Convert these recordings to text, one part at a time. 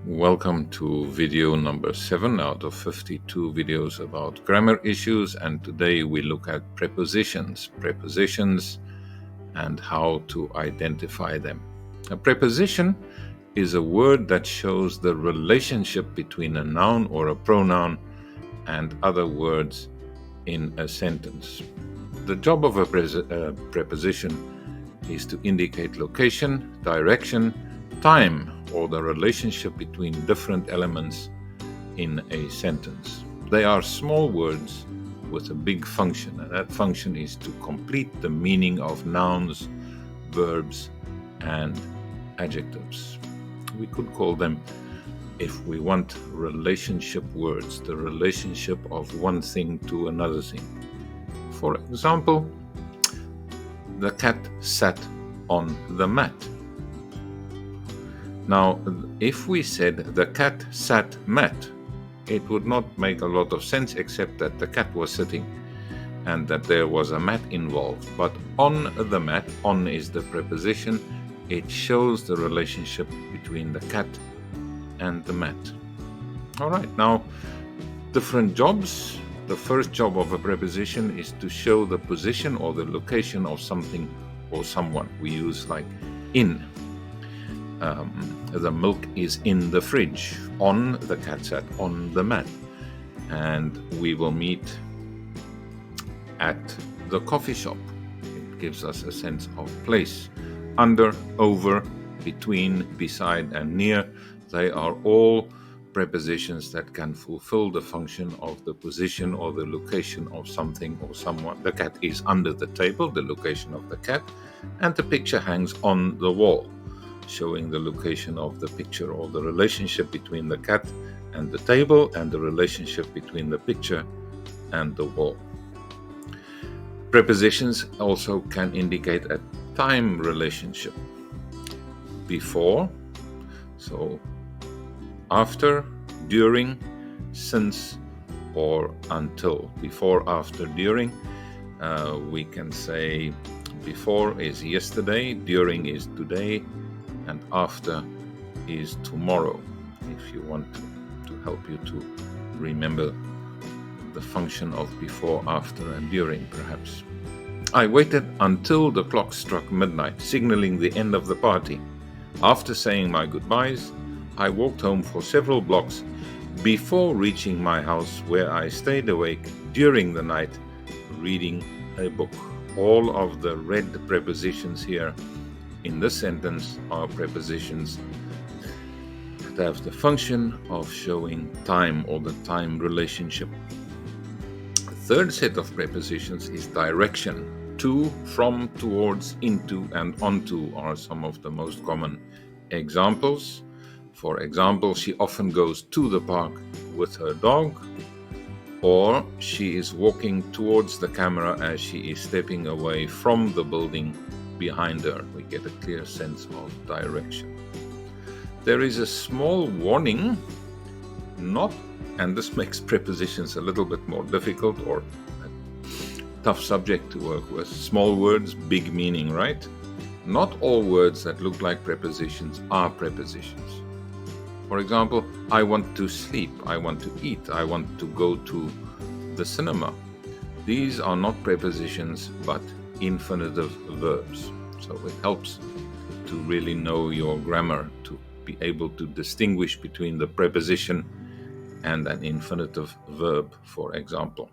Welcome to video number 7 out of 52 videos about grammar issues, and today we look at prepositions and how to identify them. A preposition is a word that shows the relationship between a noun or a pronoun and other words in a sentence. The job of a preposition is to indicate location, direction, time, or the relationship between different elements in a sentence. They are small words with a big function, and that function is to complete the meaning of nouns, verbs, and adjectives. We could call them, if we want, relationship words, the relationship of one thing to another thing. For example, the cat sat on the mat. Now, if we said the cat sat mat, it would not make a lot of sense except that the cat was sitting and that there was a mat involved. But on the mat, on is the preposition, it shows the relationship between the cat and the mat. All right, now, different jobs. The first job of a preposition is to show the position or the location of something or someone. We use like in. The milk is in the fridge. On, the cat sat on the mat. And we will meet at the coffee shop. It gives us a sense of place. Under, over, between, beside, and near. They are all prepositions that can fulfill the function of the position or the location of something or someone. The cat is under the table, the location of the cat, and the picture hangs on the wall, showing the location of the picture or the relationship between the cat and the table and the relationship between the picture and the wall. Prepositions also can indicate a time relationship. Before, so after, during, since, or until. Before, after, during. We can say before is yesterday, during is today, and after is tomorrow, if you want to help you to remember the function of before, after, and during, perhaps. I waited until the clock struck midnight, signaling the end of the party. After saying my goodbyes, I walked home for several blocks before reaching my house, where I stayed awake during the night reading a book. All of the red prepositions here in this sentence are prepositions that have the function of showing time or the time relationship. The third set of prepositions is direction. To, from, towards, into, and onto are some of the most common examples. For example, she often goes to the park with her dog, or she is walking towards the camera as she is stepping away from the building behind her. We get a clear sense of direction. There is a small warning, and this makes prepositions a little bit more difficult or a tough subject to work with. Small words, big meaning, right? Not all words that look like prepositions are prepositions. For example, I want to sleep, I want to eat, I want to go to the cinema. These are not prepositions, but infinitive verbs. So it helps to really know your grammar, to be able to distinguish between the preposition and an infinitive verb, for example.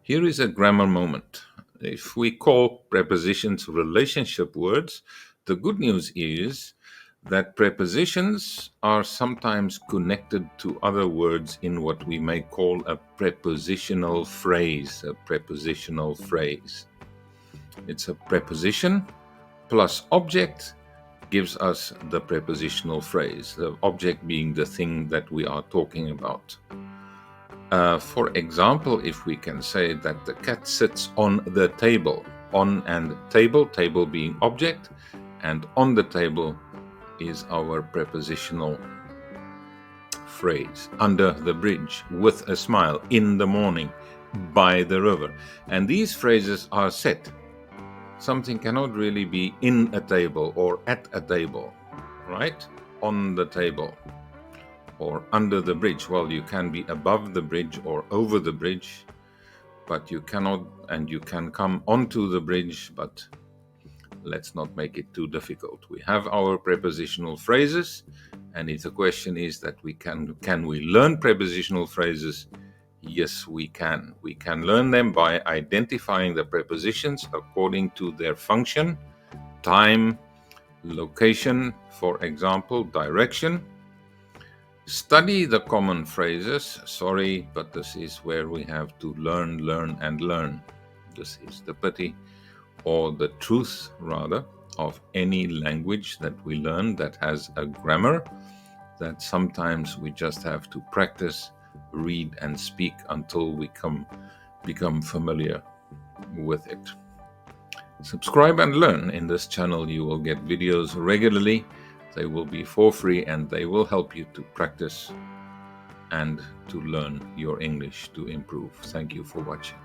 Here is a grammar moment. If we call prepositions relationship words, the good news is that prepositions are sometimes connected to other words in what we may call a prepositional phrase. A prepositional phrase. It's a preposition plus object gives us the prepositional phrase, the object being the thing that we are talking about. For example, if we can say that the cat sits on the table, on and table, table being object, and on the table is our prepositional phrase. Under the bridge, with a smile, in the morning, by the river. And these phrases are set. Something cannot really be in a table or at a table, right? on the table or under the bridge. Well, you can be above the bridge or over the bridge, but you cannot, and you can come onto the bridge, but let's not make it too difficult. We have our prepositional phrases, and if the question is that can we learn prepositional phrases? Yes, we can. We can learn them by identifying the prepositions according to their function, time, location, for example, direction. Study the common phrases. Sorry, but this is where we have to learn, and learn. This is the pity, or the truth rather, of any language that we learn that has a grammar, that sometimes we just have to practice, read and speak until we become familiar with it. Subscribe and learn. In this channel you will get videos regularly. They will be for free and they will help you to practice and to learn your English to improve. Thank you for watching.